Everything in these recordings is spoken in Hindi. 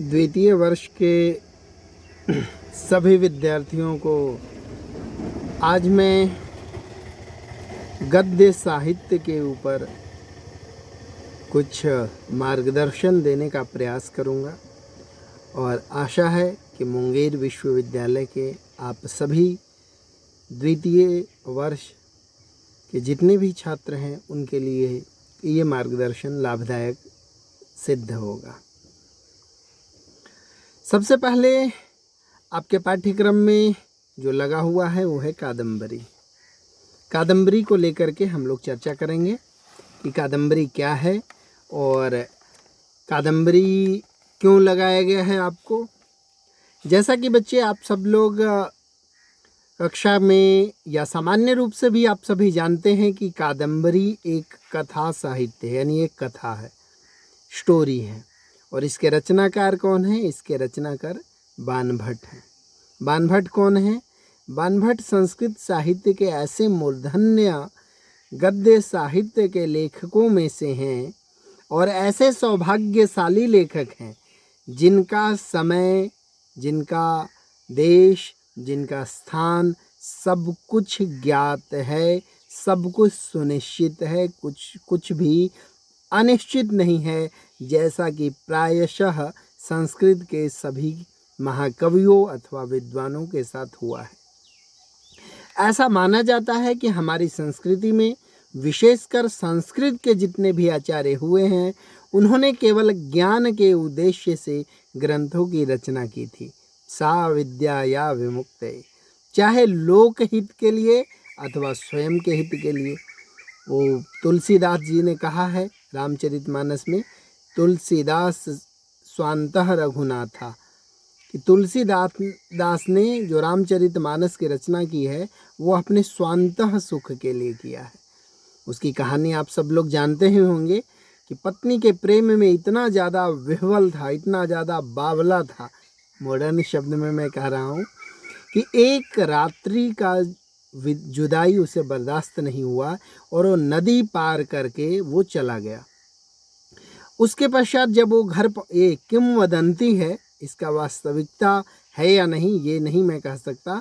द्वितीय वर्ष के सभी विद्यार्थियों को आज मैं गद्य साहित्य के ऊपर कुछ मार्गदर्शन देने का प्रयास करूंगा और आशा है कि मुंगेर विश्वविद्यालय के आप सभी द्वितीय वर्ष के जितने भी छात्र हैं उनके लिए ये मार्गदर्शन लाभदायक सिद्ध होगा। सबसे पहले आपके पाठ्यक्रम में जो लगा हुआ है वो है कादम्बरी। कादम्बरी को लेकर के हम लोग चर्चा करेंगे कि कादम्बरी क्या है और कादम्बरी क्यों लगाया गया है आपको। जैसा कि बच्चे आप सब लोग कक्षा में या सामान्य रूप से भी आप सभी जानते हैं कि कादम्बरी एक कथा साहित्य है, यानी एक कथा है, स्टोरी है। और इसके रचनाकार कौन है? इसके रचनाकार बाणभट्ट हैं। बाणभट्ट कौन है? बाणभट्ट संस्कृत साहित्य के ऐसे मूर्धन्य गद्य साहित्य के लेखकों में से हैं और ऐसे सौभाग्यशाली लेखक हैं जिनका समय, जिनका देश, जिनका स्थान सब कुछ ज्ञात है, सब कुछ सुनिश्चित है, कुछ भी अनिश्चित नहीं है, जैसा कि प्रायशः संस्कृत के सभी महाकवियों अथवा विद्वानों के साथ हुआ है। ऐसा माना जाता है कि हमारी संस्कृति में विशेषकर संस्कृत के जितने भी आचार्य हुए हैं उन्होंने केवल ज्ञान के उद्देश्य से ग्रंथों की रचना की थी। सा विद्या या विमुक्ते, चाहे लोकहित के लिए अथवा स्वयं के हित के लिए। वो तुलसीदास जी ने कहा है रामचरितमानस में, तुलसीदास स्वांतः रघुनाथा, कि तुलसीदास ने जो रामचरितमानस की रचना की है वो अपने स्वांतः सुख के लिए किया है। उसकी कहानी आप सब लोग जानते ही होंगे कि पत्नी के प्रेम में इतना ज़्यादा विह्वल था, इतना ज़्यादा बावला था, मॉडर्न शब्द में मैं कह रहा हूँ, कि एक रात्रि का जुदाई उसे बर्दाश्त नहीं हुआ और वो नदी पार करके वो चला गया। उसके पश्चात जब वो घर ये किंवदंती है, इसका वास्तविकता है या नहीं ये नहीं मैं कह सकता,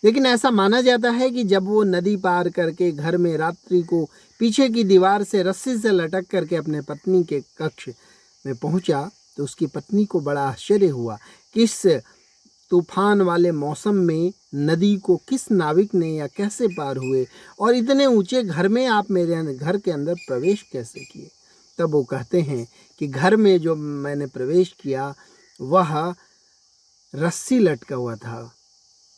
लेकिन ऐसा माना जाता है कि जब वो नदी पार करके घर में रात्रि को पीछे की दीवार से रस्सी से लटक करके अपने पत्नी के कक्ष में पहुंचा तो उसकी पत्नी को बड़ा आश्चर्य हुआ कि इस तूफान वाले मौसम में नदी को किस नाविक ने या कैसे पार हुए और इतने ऊंचे घर में आप मेरे घर के अंदर प्रवेश कैसे किए। तब वो कहते हैं कि घर में जो मैंने प्रवेश किया वह रस्सी लटका हुआ था।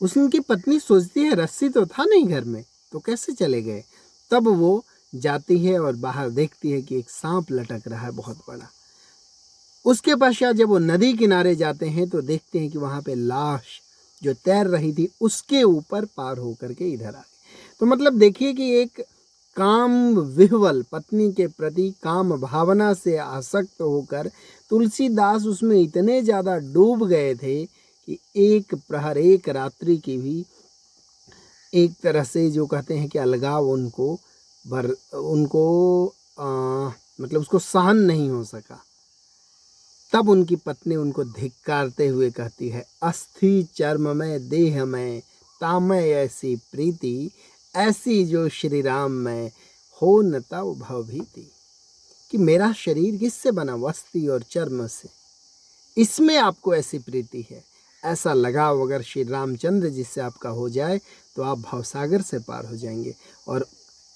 उसकी पत्नी सोचती है रस्सी तो था नहीं घर में, तो कैसे चले गए। तब वो जाती है और बाहर देखती है कि एक सांप लटक रहा है बहुत बड़ा। उसके पश्चात जब वो नदी किनारे जाते हैं तो देखते हैं कि वहाँ पे लाश जो तैर रही थी उसके ऊपर पार होकर के इधर आ गई। तो मतलब देखिए कि एक काम विह्वल पत्नी के प्रति काम भावना से आसक्त होकर तुलसीदास उसमें इतने ज़्यादा डूब गए थे कि एक प्रहर, एक रात्रि की भी एक तरह से जो कहते हैं कि अलगाव मतलब उसको सहन नहीं हो सका। तब उनकी पत्नी उनको धिक्कारते हुए कहती है, अस्थि चर्म में देह में तामय ऐसी प्रीति, ऐसी जो श्री राम में हो न तव भवभीति। कि मेरा शरीर किससे बना? अस्थि और चर्म से, इसमें आपको ऐसी प्रीति है, ऐसा लगाव अगर श्री रामचंद्र जी से आपका हो जाए तो आप भवसागर से पार हो जाएंगे। और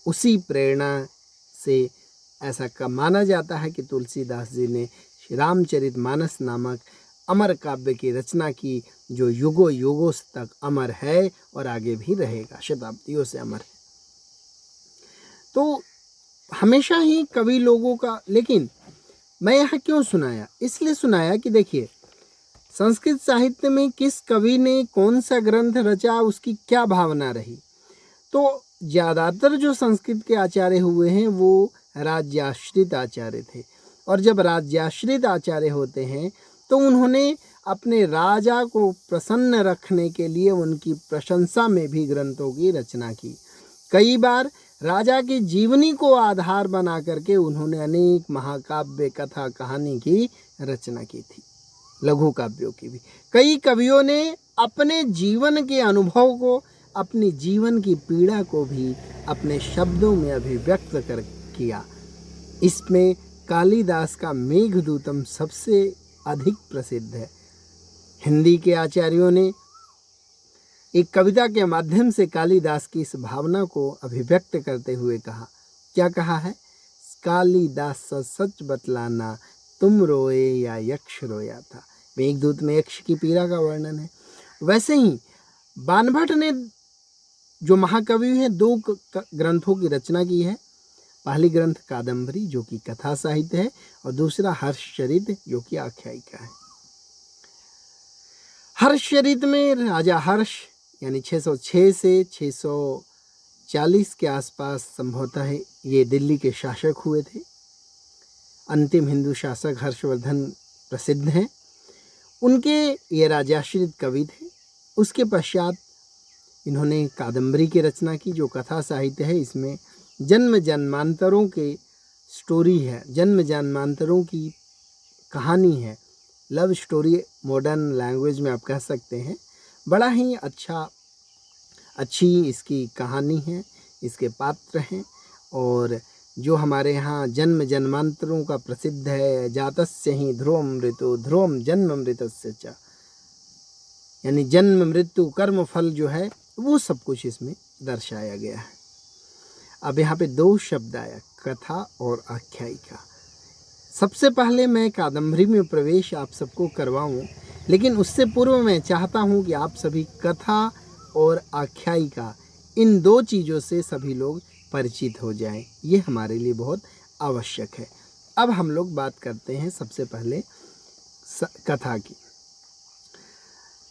उसी प्रेरणा से ऐसा माना जाता है कि तुलसीदास जी ने श्री रामचरितमानस नामक अमर काव्य की रचना की जो युगों युगों तक अमर है और आगे भी रहेगा, शताब्दियों से अमर है। तो हमेशा ही कवि लोगों का, लेकिन मैं यहाँ क्यों सुनाया? इसलिए सुनाया कि देखिए संस्कृत साहित्य में किस कवि ने कौन सा ग्रंथ रचा, उसकी क्या भावना रही। तो ज़्यादातर जो संस्कृत के आचार्य हुए हैं वो राज्याश्रित आचार्य थे, और जब राज्याश्रित आचार्य होते हैं तो उन्होंने अपने राजा को प्रसन्न रखने के लिए उनकी प्रशंसा में भी ग्रंथों की रचना की। कई बार राजा की जीवनी को आधार बना करके उन्होंने अनेक महाकाव्य, कथा, कहानी की रचना की थी। लघु काव्यों की भी। कई कवियों ने अपने जीवन के अनुभव को, अपनी जीवन की पीड़ा को भी अपने शब्दों में अभिव्यक्त कर किया। इसमें कालिदास का मेघदूतम सबसे अधिक प्रसिद्ध है। हिंदी के आचार्यों ने एक कविता के माध्यम से कालिदास की इस भावना को अभिव्यक्त करते हुए कहा, क्या कहा है? कालिदास सच बतलाना, तुम रोए या यक्ष रोया था। मेघदूत में यक्ष की पीड़ा का वर्णन है। वैसे ही बाणभट्ट ने जो महाकवि है 2 ग्रंथों की रचना की है। पहली ग्रंथ कादम्बरी जो कि कथा साहित्य है, और दूसरा हर्षचरित जो कि आख्यायिका है। हर्षचरित में राजा हर्ष यानी 606 से 640 के आसपास संभवतः ये दिल्ली के शासक हुए थे। अंतिम हिंदू शासक हर्षवर्धन प्रसिद्ध हैं। उनके ये राजाश्रित कवि थे। उसके पश्चात इन्होंने कादम्बरी की रचना की जो कथा साहित्य है। इसमें जन्म जन्मांतरों के स्टोरी है, जन्म जन्मांतरों की कहानी है, लव स्टोरी मॉडर्न लैंग्वेज में आप कह सकते हैं। बड़ा ही अच्छी इसकी कहानी है, इसके पात्र हैं। और जो हमारे यहाँ जन्म जन्मांतरों का प्रसिद्ध है, जातस्य ही ध्रुवम मृत्यु ध्रुवम जन्म मृतस्य च, यानी जन्म मृत्यु कर्म फल जो है वो सब कुछ इसमें दर्शाया गया है। अब यहाँ पे 2 शब्द आया, कथा और आख्यायिका। सबसे पहले मैं कादम्बरी में प्रवेश आप सबको करवाऊं, लेकिन उससे पूर्व मैं चाहता हूं कि आप सभी कथा और आख्यायिका इन 2 चीज़ों से सभी लोग परिचित हो जाएं। ये हमारे लिए बहुत आवश्यक है। अब हम लोग बात करते हैं सबसे पहले कथा की।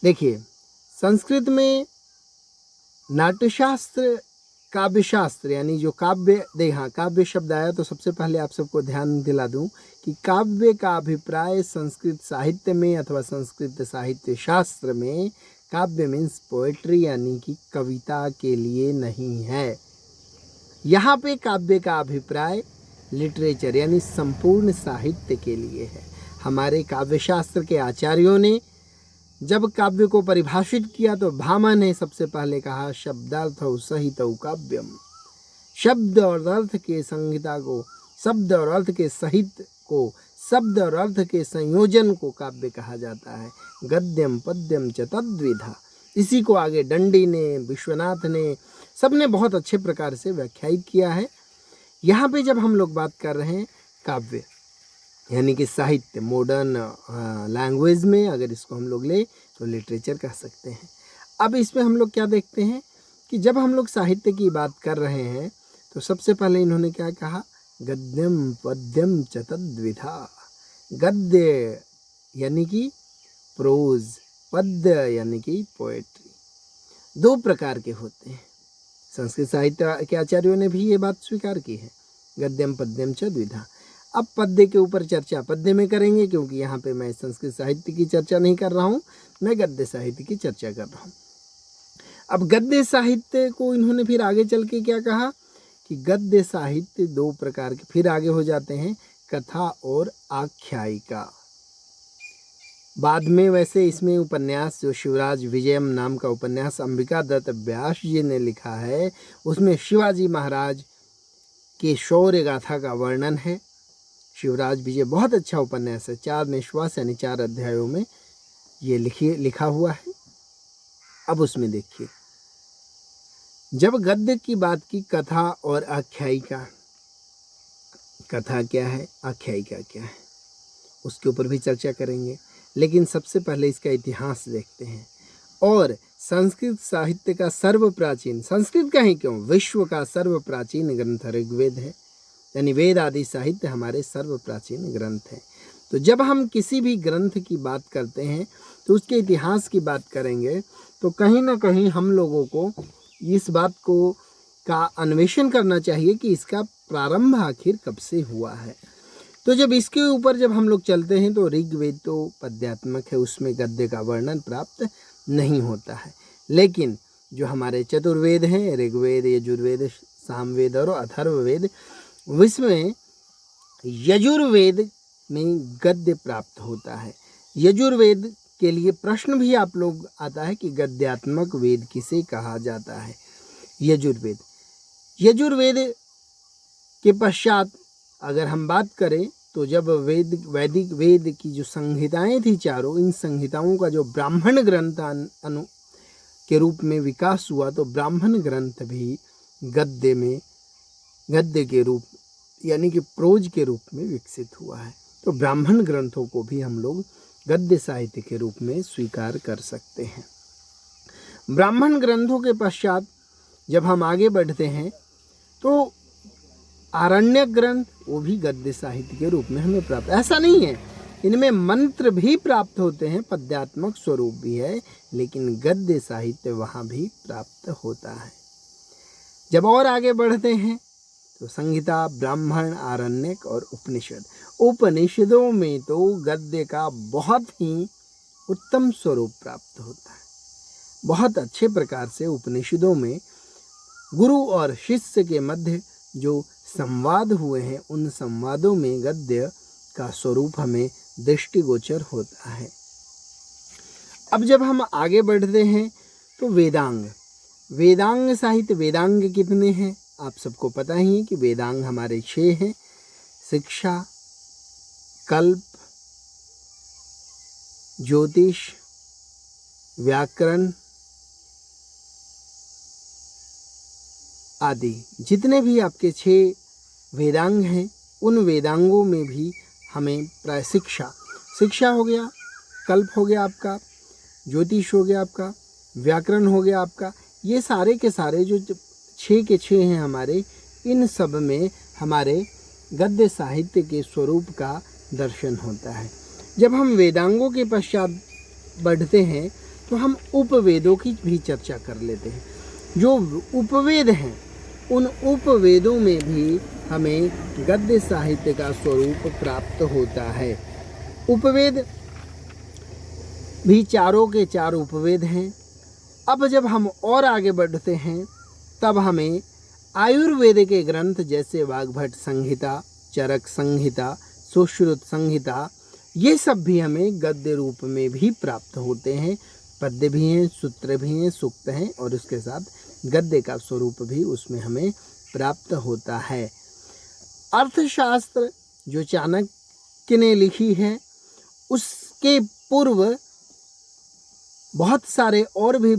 देखिए, संस्कृत में नाट्यशास्त्र, काव्यशास्त्र यानी जो काव्य शब्द आया तो सबसे पहले आप सबको ध्यान दिला दूं कि काव्य का अभिप्राय संस्कृत साहित्य में अथवा संस्कृत साहित्य शास्त्र में काव्य मीन्स पोएट्री यानी कि कविता के लिए नहीं है। यहाँ पे काव्य का अभिप्राय लिटरेचर यानी संपूर्ण साहित्य के लिए है। हमारे काव्यशास्त्र के आचार्यों ने जब काव्य को परिभाषित किया तो भामा ने सबसे पहले कहा शब्दार्थ सहित काव्यम। शब्द और अर्थ के संहिता को, शब्द और अर्थ के सहित को, शब्द और अर्थ के संयोजन को काव्य कहा जाता है। गद्यम पद्यम च तद्विधा। इसी को आगे दंडी ने, विश्वनाथ ने, सबने बहुत अच्छे प्रकार से व्याख्यायित किया है। यहाँ पे जब हम लोग बात कर रहे हैं काव्य यानी कि साहित्य, मॉडर्न लैंग्वेज में अगर इसको हम लोग ले तो लिटरेचर कह सकते हैं। अब इसमें हम लोग क्या देखते हैं कि जब हम लोग साहित्य की बात कर रहे हैं तो सबसे पहले इन्होंने क्या कहा, गद्यम पद्यम च तद्विधा। गद्य यानी कि प्रोज, पद्य यानी कि पोएट्री। 2 प्रकार के होते हैं। संस्कृत साहित्य के आचार्यों ने भी ये बात स्वीकार की है, गद्यम पद्यम च द्विधा। अब पद्य के ऊपर चर्चा पद्य में करेंगे, क्योंकि यहाँ पे मैं संस्कृत साहित्य की चर्चा नहीं कर रहा हूँ, मैं गद्य साहित्य की चर्चा कर रहा हूँ। अब गद्य साहित्य को इन्होंने फिर आगे चल के क्या कहा कि गद्य साहित्य 2 प्रकार के फिर आगे हो जाते हैं, कथा और आख्यायिका। बाद में वैसे इसमें उपन्यास जो शिवराज विजयम नाम का उपन्यास अंबिका दत्त व्यास जी ने लिखा है, उसमें शिवाजी महाराज के शौर्य गाथा का वर्णन है। शिवराज विजय बहुत अच्छा उपन्यास है। 4 निश्वास यानी 4 अध्यायों में ये लिखा हुआ है। अब उसमें देखिए, जब गद्य की बात की, कथा और आख्यायिका, कथा क्या है, आख्यायिका क्या है, उसके ऊपर भी चर्चा करेंगे। लेकिन सबसे पहले इसका इतिहास देखते हैं। और संस्कृत साहित्य का सर्वप्राचीन, संस्कृत का ही क्यों, विश्व का सर्वप्राचीन ग्रंथ ऋग्वेद है। यानी वेद आदि साहित्य हमारे सर्वप्राचीन ग्रंथ हैं। तो जब हम किसी भी ग्रंथ की बात करते हैं तो उसके इतिहास की बात करेंगे तो कहीं ना कहीं हम लोगों को इस बात को का अन्वेषण करना चाहिए कि इसका प्रारंभ आखिर कब से हुआ है। तो जब इसके ऊपर जब हम लोग चलते हैं तो ऋग्वेद तो पद्यात्मक है, उसमें गद्य का वर्णन प्राप्त नहीं होता है। लेकिन जो हमारे चतुर्वेद हैं, ऋग्वेद, यजुर्वेद, सामवेद और अथर्ववेद, इसमें यजुर्वेद में गद्य प्राप्त होता है। यजुर्वेद के लिए प्रश्न भी आप लोग आता है कि गद्यात्मक वेद किसे कहा जाता है। यजुर्वेद के पश्चात अगर हम बात करें तो जब वैदिक वेद की जो संहिताएं थी चारों, इन संहिताओं का जो ब्राह्मण ग्रंथ के रूप में विकास हुआ, तो ब्राह्मण ग्रंथ भी गद्य के रूप यानी कि प्रोज के रूप में विकसित हुआ है। तो ब्राह्मण ग्रंथों को भी हम लोग गद्य साहित्य के रूप में स्वीकार कर सकते हैं। ब्राह्मण ग्रंथों के पश्चात जब हम आगे बढ़ते हैं तो आरण्यक ग्रंथ, वो भी गद्य साहित्य के रूप में हमें प्राप्त, ऐसा नहीं है इनमें मंत्र भी प्राप्त होते हैं, पद्यात्मक स्वरूप भी है, लेकिन गद्य साहित्य वहाँ भी प्राप्त होता है। जब और आगे बढ़ते हैं तो संहिता, ब्राह्मण, आरण्यक और उपनिषद। उपनिषदों में तो गद्य का बहुत ही उत्तम स्वरूप प्राप्त होता है। बहुत अच्छे प्रकार से उपनिषदों में गुरु और शिष्य के मध्य जो संवाद हुए हैं, उन संवादों में गद्य का स्वरूप हमें दृष्टिगोचर होता है। अब जब हम आगे बढ़ते हैं तो वेदांग साहित्य। वेदांग कितने हैं आप सबको पता ही है कि वेदांग हमारे 6 हैं। शिक्षा, कल्प, ज्योतिष, व्याकरण आदि जितने भी आपके 6 वेदांग हैं, उन वेदांगों में भी हमें प्राय शिक्षा हो गया, कल्प हो गया आपका, ज्योतिष हो गया आपका, व्याकरण हो गया आपका, ये सारे के सारे जो 6 के 6 हैं हमारे, इन सब में हमारे गद्य साहित्य के स्वरूप का दर्शन होता है। जब हम वेदांगों के पश्चात बढ़ते हैं तो हम उपवेदों की भी चर्चा कर लेते हैं। जो उपवेद हैं, उन उपवेदों में भी हमें गद्य साहित्य का स्वरूप प्राप्त होता है। उपवेद भी चारों के 4 उपवेद हैं। अब जब हम और आगे बढ़ते हैं तब हमें आयुर्वेद के ग्रंथ जैसे वाग्भट संहिता, चरक संहिता, सुश्रुत संहिता, ये सब भी हमें गद्य रूप में भी प्राप्त होते हैं। पद्य भी हैं, सूत्र भी हैं, सूक्त हैं, और उसके साथ गद्य का स्वरूप भी उसमें हमें प्राप्त होता है। अर्थशास्त्र जो चाणक्य ने लिखी है, उसके पूर्व बहुत सारे और भी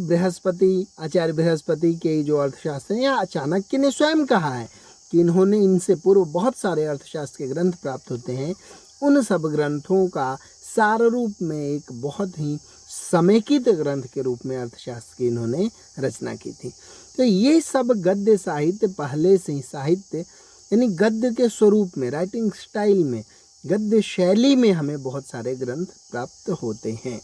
आचार्य बृहस्पति के जो अर्थशास्त्र हैं, या चाणक्य ने स्वयं कहा है कि इन्होंने इनसे पूर्व बहुत सारे अर्थशास्त्र के ग्रंथ प्राप्त होते हैं। उन सब ग्रंथों का सार रूप में एक बहुत ही समेकित ग्रंथ के रूप में अर्थशास्त्र की इन्होंने रचना की थी। तो ये सब गद्य साहित्य पहले से ही साहित्य यानी गद्य के स्वरूप में, राइटिंग स्टाइल में, गद्य शैली में हमें बहुत सारे ग्रंथ प्राप्त होते हैं।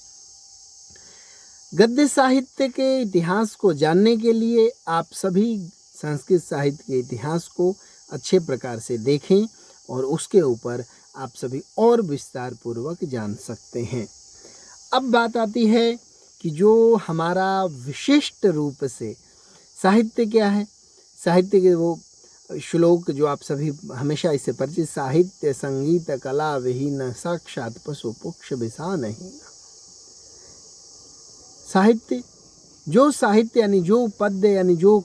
गद्य साहित्य के इतिहास को जानने के लिए आप सभी संस्कृत साहित्य के इतिहास को अच्छे प्रकार से देखें और उसके ऊपर आप सभी और विस्तार पूर्वक जान सकते हैं। अब बात आती है कि जो हमारा विशिष्ट रूप से साहित्य क्या है। साहित्य के वो श्लोक जो आप सभी हमेशा इससे परिचित, साहित्य संगीत कला विहीन साक्षात पशु पुक्ष विषा नहीं। साहित्य यानी जो पद्य यानी जो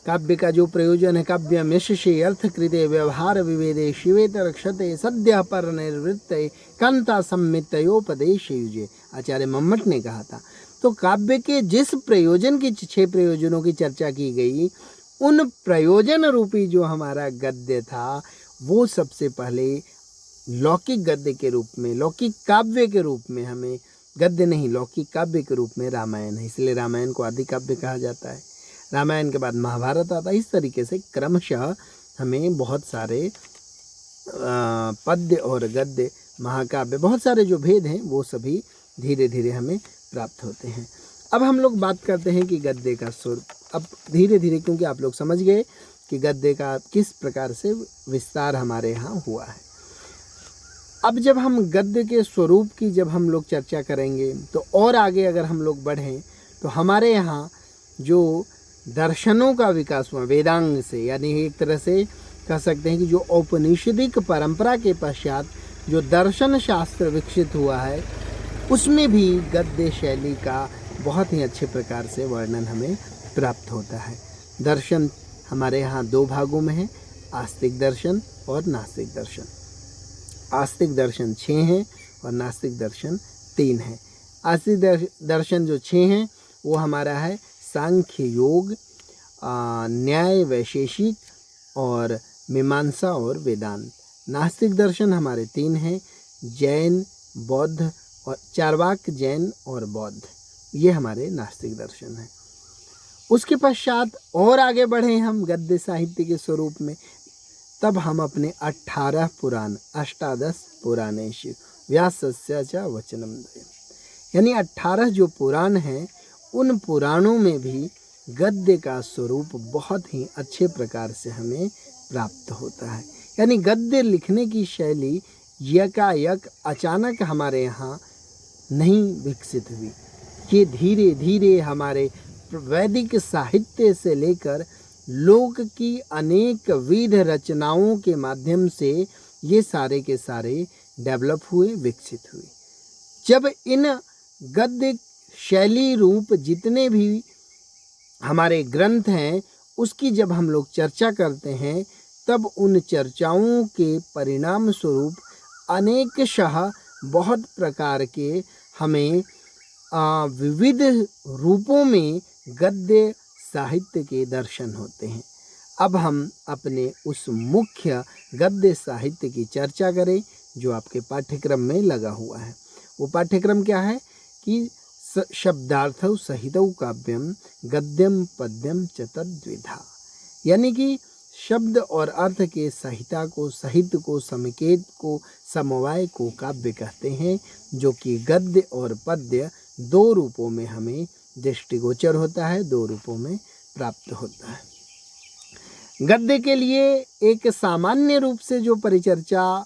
काव्य का जो प्रयोजन है, काव्यम यशसे अर्थकृते व्यवहार विवेदे शिवेत रक्षते सद्य पर निर्वृत्ते कांता सम्मितयोपदेश युजे, आचार्य मम्मट ने कहा था। तो काव्य के जिस प्रयोजन की 6 प्रयोजनों की चर्चा की गई, उन प्रयोजन रूपी जो हमारा गद्य था, वो सबसे पहले लौकिक गद्य के रूप में, लौकिक काव्य के रूप में, हमें गद्य नहीं लौकिक काव्य के रूप में रामायण है, इसलिए रामायण को आदि काव्य कहा जाता है। रामायण के बाद महाभारत आता है। इस तरीके से क्रमशः हमें बहुत सारे पद्य और गद्य, महाकाव्य, बहुत सारे जो भेद हैं वो सभी धीरे धीरे हमें प्राप्त होते हैं। अब हम लोग बात करते हैं कि गद्य का स्वरूप, अब धीरे धीरे, क्योंकि आप लोग समझ गए कि गद्य का किस प्रकार से विस्तार हमारे यहाँ हुआ है। अब जब हम गद्य के स्वरूप की जब हम लोग चर्चा करेंगे तो और आगे अगर हम लोग बढ़ें तो हमारे यहाँ जो दर्शनों का विकास हुआ वेदांग से, यानी एक तरह से कह सकते हैं कि जो औपनिषदिक परंपरा के पश्चात जो दर्शन शास्त्र विकसित हुआ है, उसमें भी गद्य शैली का बहुत ही अच्छे प्रकार से वर्णन हमें प्राप्त होता है। दर्शन हमारे यहाँ दो भागों में है, आस्तिक दर्शन और नास्तिक दर्शन। आस्तिक दर्शन 6 हैं और नास्तिक दर्शन 3 हैं। आस्तिक दर्शन जो 6 हैं वो हमारा है सांख्य योग, न्याय वैशेषिक और मीमांसा और वेदांत। नास्तिक दर्शन हमारे 3 हैं, जैन, बौद्ध और चार्वाक जैन और बौद्ध, ये हमारे नास्तिक दर्शन हैं। उसके पश्चात और आगे बढ़े हम गद्य साहित्य के स्वरूप में, तब हम अपने 18 पुराण, अष्टादश पुराणेषु व्यासस्य च वचनम द्वयम्, यानी 18 जो पुराण हैं उन पुराणों में भी गद्य का स्वरूप बहुत ही अच्छे प्रकार से हमें प्राप्त होता है। यानी गद्य लिखने की शैली यकायक अचानक हमारे यहाँ नहीं विकसित हुई, ये धीरे धीरे हमारे वैदिक साहित्य से लेकर लोक की अनेक विध रचनाओं के माध्यम से ये सारे के सारे डेवलप हुए, विकसित हुए। जब इन गद्य शैली रूप जितने भी हमारे ग्रंथ हैं उसकी जब हम लोग चर्चा करते हैं, तब उन चर्चाओं के परिणाम स्वरूप अनेकशः बहुत प्रकार के हमें विविध रूपों में गद्य साहित्य के दर्शन होते हैं। अब हम अपने उस मुख्य गद्य साहित्य की चर्चा करें जो आपके पाठ्यक्रम में लगा हुआ है। वो पाठ्यक्रम क्या है कि शब्दार्थौ सहितौ काव्यम गद्यम पद्यम च तद्विधा, यानी कि शब्द और अर्थ के सहिता को, साहित्य को, समेकेत को, समवाय को काव्य कहते हैं, जो कि गद्य और पद्य दो रूपों में हमें दृष्टिगोचर होता है, दो रूपों में प्राप्त होता है। गद्य के लिए एक सामान्य रूप से जो परिचर्चा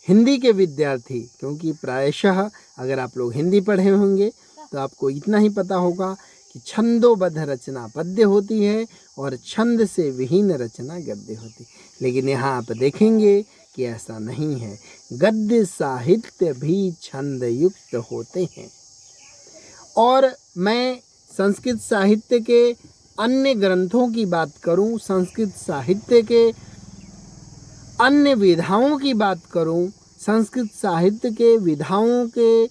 हिंदी के विद्यार्थी, क्योंकि प्रायशः अगर आप लोग हिंदी पढ़े होंगे तो आपको इतना ही पता होगा कि छंदोबद्ध रचना पद्य होती है और छंद से विहीन रचना गद्य होती है। लेकिन यहाँ आप देखेंगे कि ऐसा नहीं है, गद्य साहित्य भी छंद युक्त होते हैं। और मैं संस्कृत साहित्य के अन्य ग्रंथों की बात करूं, संस्कृत साहित्य के अन्य विधाओं की बात करूं, संस्कृत साहित्य के विधाओं के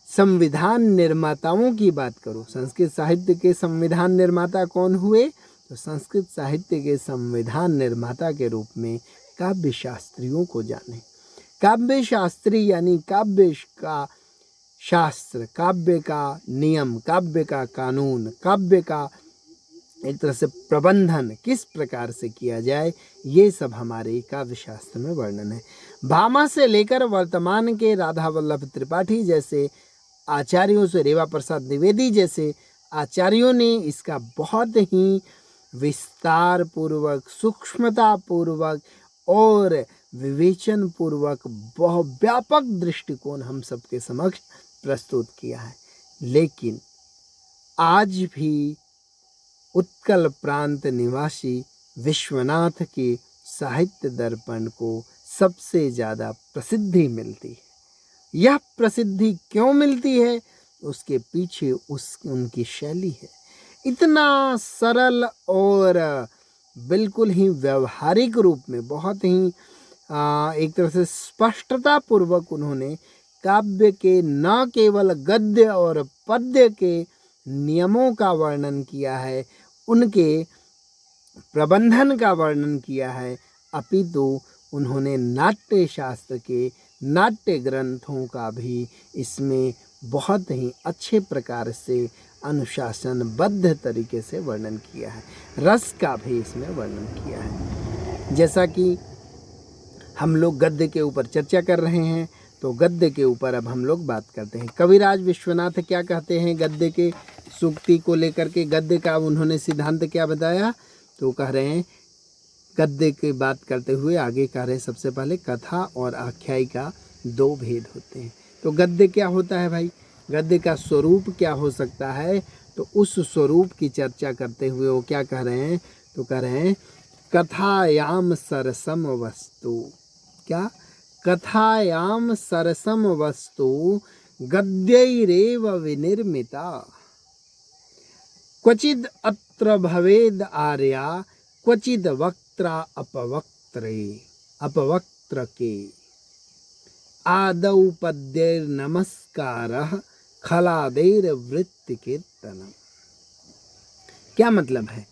संविधान निर्माताओं की बात करूं। संस्कृत साहित्य के संविधान निर्माता कौन हुए? तो संस्कृत साहित्य के संविधान निर्माता के रूप में काव्य शास्त्रियों को जाने। काव्य शास्त्री यानी काव्य का शास्त्र, काव्य का नियम, काव्य का कानून, काव्य का एक तरह से प्रबंधन किस प्रकार से किया जाए, ये सब हमारे काव्य शास्त्र में वर्णन है। भामा से लेकर वर्तमान के राधा वल्लभ त्रिपाठी जैसे आचार्यों से, रेवा प्रसाद द्विवेदी जैसे आचार्यों ने इसका बहुत ही विस्तार पूर्वक, सूक्ष्मता पूर्वक और विवेचन पूर्वक बहुत व्यापक दृष्टिकोण हम सबके समक्ष प्रस्तुत किया है। लेकिन आज भी उत्कल प्रांत निवासी विश्वनाथ के साहित्य दर्पण को सबसे ज़्यादा प्रसिद्धि मिलती है। यह प्रसिद्धि क्यों मिलती है? उसके पीछे उनकी शैली है। इतना सरल और बिल्कुल ही व्यवहारिक रूप में, बहुत ही एक तरह से स्पष्टता पूर्वक उन्होंने काव्य के न केवल गद्य और पद्य के नियमों का वर्णन किया है, उनके प्रबंधन का वर्णन किया है, अपितु उन्होंने नाट्य शास्त्र के नाट्य ग्रंथों का भी इसमें बहुत ही अच्छे प्रकार से अनुशासनबद्ध तरीके से वर्णन किया है। रस का भी इसमें वर्णन किया है। जैसा कि हम लोग गद्य के ऊपर चर्चा कर रहे हैं, तो गद्य के ऊपर अब हम लोग बात करते हैं। कविराज विश्वनाथ क्या कहते हैं गद्य के सूक्ति को लेकर के? गद्य का उन्होंने सिद्धांत क्या बताया? तो कह रहे हैं, गद्य की बात करते हुए आगे कह रहे हैं, सबसे पहले कथा और आख्यायिका दो भेद होते हैं। तो गद्य क्या होता है भाई? गद्य का स्वरूप क्या हो सकता है? तो उस स्वरूप की चर्चा करते हुए वो क्या कह रहे हैं? तो कह रहे हैं, कथायाम सरसम वस्तु। क्या? कथायाम सरसम वस्तु गद्यैरेव विनिर्मिता। क्वचिद् अत्र भवेद् आर्या क्वचिद् वक्त्रा अपवक्त्रके। आदौ पद्यैर्नमस्कारः खलादैर्वृत्तिकीर्तनम्। क्या मतलब है?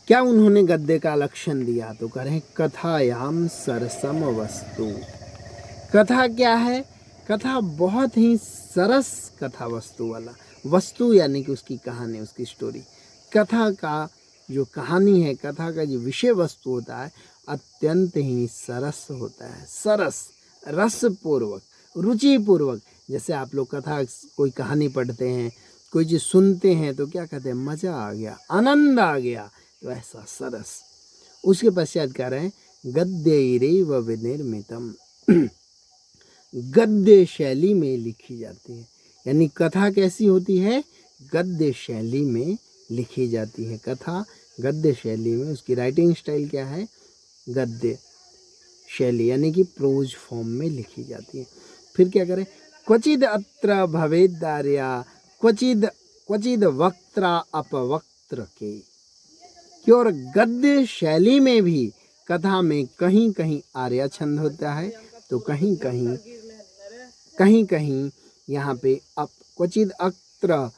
क्या उन्होंने गद्य का लक्षण दिया? तो कह रहे हैं कथायाम सरसम वस्तु। कथा क्या है? कथा बहुत ही सरस कथा वस्तु वाला, वस्तु यानी कि उसकी कहानी, उसकी स्टोरी। कथा का जो कहानी है, कथा का जो विषय वस्तु होता है अत्यंत ही सरस होता है। सरस, रसपूर्वक, रुचिपूर्वक। जैसे आप लोग कथा, कोई कहानी पढ़ते हैं, कोई चीज़ सुनते हैं तो क्या कहते हैं? मज़ा आ गया, आनंद आ गया। तो ऐसा सरस। उसके पश्चात कह रहे हैं गद्यैरेव विनिर्मितम। गद्य शैली में लिखी जाती है। यानी कथा कैसी होती है? गद्य शैली में लिखी जाती है। कथा गद्य शैली में, उसकी राइटिंग स्टाइल क्या है? गद्य शैली, यानी कि प्रोज फॉर्म में लिखी जाती है। फिर क्या करें? क्वचिद अत्र भवेद् आर्या क्वचिद वक्त्रा अपवक्त्रके। कि और गद्य शैली में भी कथा में कहीं कहीं आर्या छंद होता है, तो कहीं कहीं यहाँ पे क्वचिद अत्र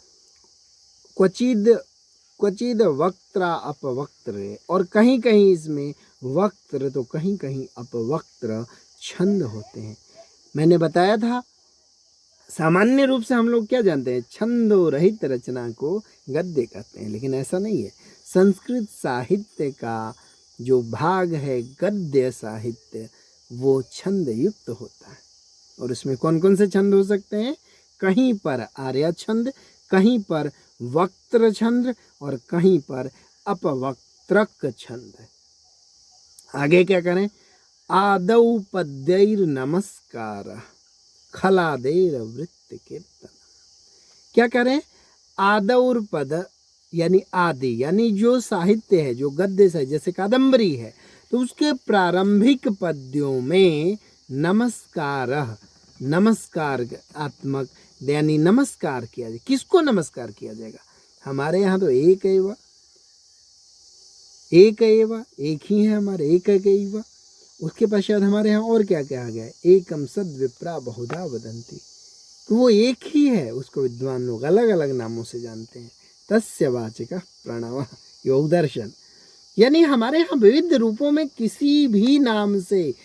क्वचिद वक्त्रा अपवक्त्र, और कहीं कहीं इसमें वक्त्र तो कहीं कहीं अपवक्त्र छंद होते हैं। मैंने बताया था सामान्य रूप से हम लोग क्या जानते हैं? छंदो रहित रचना को गद्य कहते हैं, लेकिन ऐसा नहीं है। संस्कृत साहित्य का जो भाग है गद्य साहित्य, वो छंद युक्त होता है। और उसमें कौन कौन से छंद हो सकते हैं? कहीं पर आर्या छंद, कहीं पर वक्त्र छंद, और कहीं पर अपवक्त्रक छंद। आगे क्या करें? आदौ पद्यैर नमस्कार खलादैर्वृत्तिकीर्तन। क्या करें? आदौर पद यानी आदि, यानी जो साहित्य है, जो गद्य से, जैसे कादम्बरी है, तो उसके प्रारंभिक पद्यों में नमस्कार आत्मक, यानी नमस्कार किया जाए। किसको नमस्कार किया जाएगा? हमारे यहाँ तो एक ही है हमारे, एक। उसके पश्चात हमारे यहाँ और क्या कहा गया है? एकम सद विप्रा बहुधा वदंती। तो वो एक ही है, उसको विद्वान लोग अलग अलग नामों से जानते हैं। तस्य वाचिका प्रणव योग दर्शन। यानी हमारे यहाँ विविध रूपों में किसी भी नाम से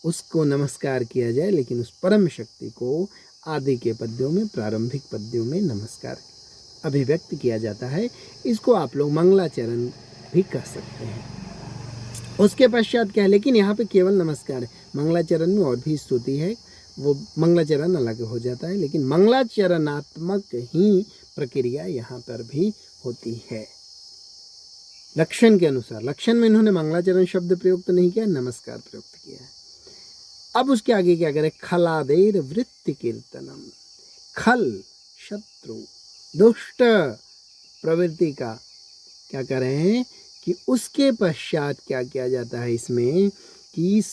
उसको नमस्कार किया जाए, लेकिन उस परम शक्ति को आदि के पद्यों में, प्रारंभिक पद्यों में नमस्कार अभिव्यक्त किया जाता है। इसको आप लोग मंगलाचरण भी कह सकते हैं। उसके पश्चात क्या है? लेकिन यहाँ पे केवल नमस्कार है। मंगलाचरण में और भी स्तुति है, वो मंगलाचरण अलग हो जाता है, लेकिन मंगलाचरणात्मक ही प्रक्रिया यहाँ पर भी होती है। लक्षण के अनुसार, लक्षण में इन्होंने मंगलाचरण शब्द प्रयुक्त नहीं किया, नमस्कार प्रयुक्त किया है। अब उसके आगे क्या करें? खलादैर वृत्ति कीर्तनम। खल शत्रु, दुष्ट प्रवृत्ति का क्या कर रहे हैं कि उसके पश्चात क्या किया जाता है इसमें कि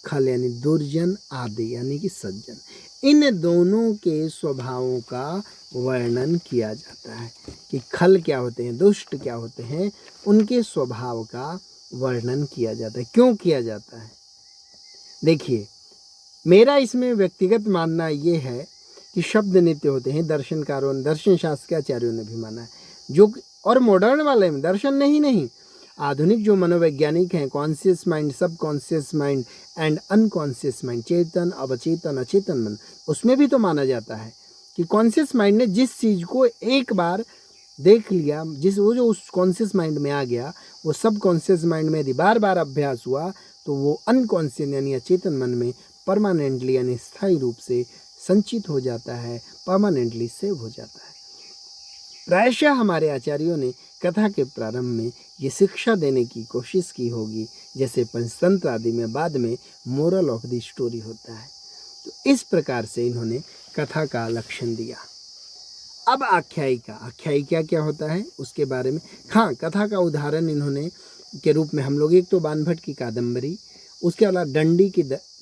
खल यानी दुर्जन, आदि यानी कि सज्जन, इन दोनों के स्वभावों का वर्णन किया जाता है। कि खल क्या होते हैं, दुष्ट क्या होते हैं, उनके स्वभाव का वर्णन किया जाता है। क्यों किया जाता है? देखिए, मेरा इसमें व्यक्तिगत मानना ये है कि शब्द नित्य होते हैं। दर्शनकारों, दर्शन शास्त्र के आचार्यों ने भी माना है, जो और मॉडर्न वाले में दर्शन नहीं, आधुनिक जो मनोवैज्ञानिक हैं, conscious mind, subconscious mind and unconscious mind, चेतन, अवचेतन, अचेतन मन, उसमें भी तो माना जाता है कि कॉन्शियस माइंड ने जिस चीज़ को एक बार देख लिया, वो जो उस कॉन्शियस माइंड में आ गया, वो सब कॉन्शियस माइंड में यदि बार बार अभ्यास हुआ तो वो अनकॉन्शियस यानी अचेतन मन में परमानेंटली यानी स्थायी रूप से संचित हो जाता है, परमानेंटली सेव हो जाता है। प्रायशः हमारे आचार्यों ने कथा के प्रारंभ में ये शिक्षा देने की कोशिश की होगी, जैसे पंचतंत्र आदि में बाद में मोरल ऑफ द स्टोरी होता है। तो इस प्रकार से इन्होंने कथा का लक्षण दिया। अब आख्यायिका क्या होता है उसके बारे में, हाँ, कथा का उदाहरण इन्होंने के रूप में हम लोग एक तो बाणभट्ट की कादम्बरी, उसके अलावा दंडी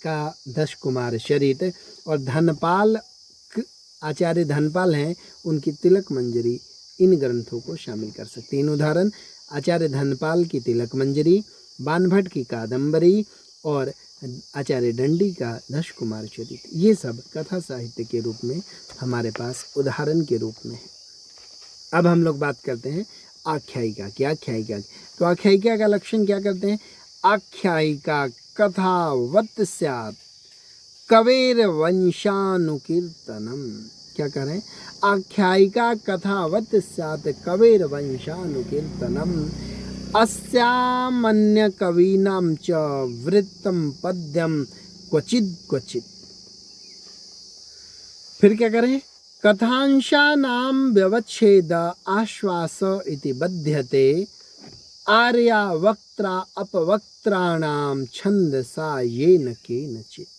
का 10 कुमार चरित और धनपाल आचार्य धनपाल हैं उनकी तिलक मंजरी इन ग्रंथों को शामिल कर सकते हैं। इन उदाहरण आचार्य धनपाल की तिलक मंजरी, बाणभट्ट की कादम्बरी और आचार्य दंडी का दश कुमार चरित, ये सब कथा साहित्य के रूप में हमारे पास उदाहरण के रूप में है। अब हम लोग बात करते हैं आख्यायिका की। आख्यायिका तो आख्यायिका का लक्षण क्या करते हैं? आख्यायिका कथावत स्यात् कवेर वंशानुकीर्तनम। क्या कह रहे हैं? आख्यायिका कथावत स्यात् कवेर वंशानुकीर्तनम अस्यामन्य कवीनां च वृत्तम पद्यम क्वचिद क्वचित। फिर क्या करें? कथांशानां व्यवच्छेद आश्वास इति बध्यते आर्या वक्त्रा अपवक्त्राणां छंदसा येन केनचित्।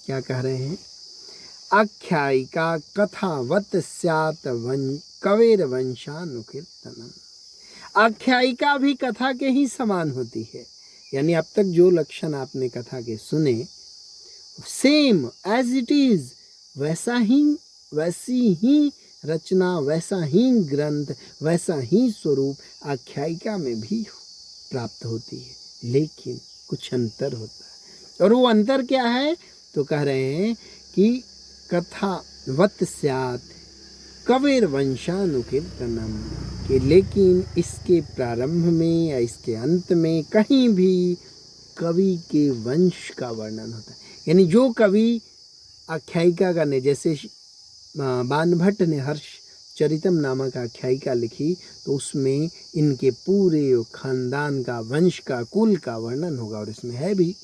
क्या कह रहे हैं? आख्यायिका कथावत स्यात् कवेर वंशानुकीर्तनम। आख्यायिका भी कथा के ही समान होती है, यानी अब तक जो लक्षण आपने कथा के सुने सेम एज इट इज वैसी ही रचना, वैसा ही ग्रंथ, वैसा ही स्वरूप आख्यायिका में भी प्राप्त होती है, लेकिन कुछ अंतर होता है। और वो अंतर क्या है? तो कह रहे हैं कि कथावत स्यात् कवेर वंशानुकीर्तनम, कि लेकिन इसके प्रारंभ में या इसके अंत में कहीं भी कवि के वंश का वर्णन होता है। यानी जो कवि आख्यायिका का ने, जैसे बाणभट्ट ने हर्षचरितम नामक आख्यायिका लिखी, तो उसमें इनके पूरे खानदान का, वंश का, कुल का वर्णन होगा, और इसमें है भी।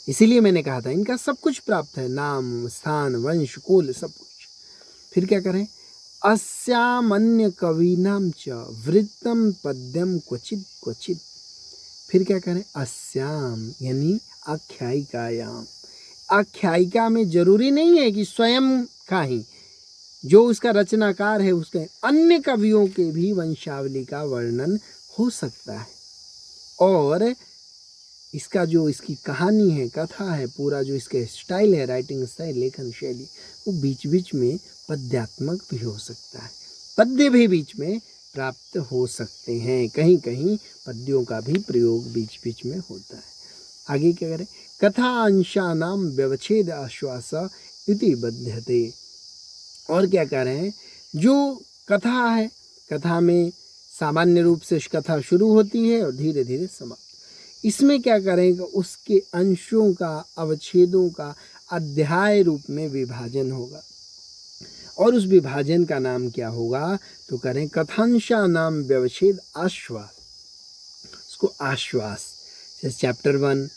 इसीलिए मैंने कहा था इनका सब कुछ प्राप्त है, नाम, स्थान, वंश, कुल, सब कुछ। फिर क्या करें? अस्यामन्य कवीनां च वृत्तम पद्यम क्वचित क्वचित। फिर क्या करें? अस्याम यानी आख्यायिकायाम। आख्यायिका में जरूरी नहीं है कि स्वयं का ही, जो उसका रचनाकार है उसके अन्य कवियों के भी वंशावली का वर्णन हो सकता है। और इसका जो इसकी कहानी है, कथा है, पूरा जो इसके स्टाइल है, राइटिंग स्टाइल, लेखन शैली, वो बीच बीच में पद्यात्मक भी हो सकता है। पद्य भी बीच में प्राप्त हो सकते हैं, कहीं कहीं पद्यों का भी प्रयोग बीच बीच में होता है। आगे क्या करें? कथा अंशानां व्यवच्छेद आश्वास इति बध्यते। और क्या कह रहे हैं? जो कथा है, कथा में सामान्य रूप से कथा शुरू होती है और धीरे धीरे समाप्त। इसमें क्या करेंगे? उसके अंशों का, अवच्छेदों का अध्याय रूप में विभाजन होगा, और उस विभाजन का नाम क्या होगा? तो करें कथांशानां व्यवच्छेद आश्वास। उसको आश्वास, जैसे चैप्टर 1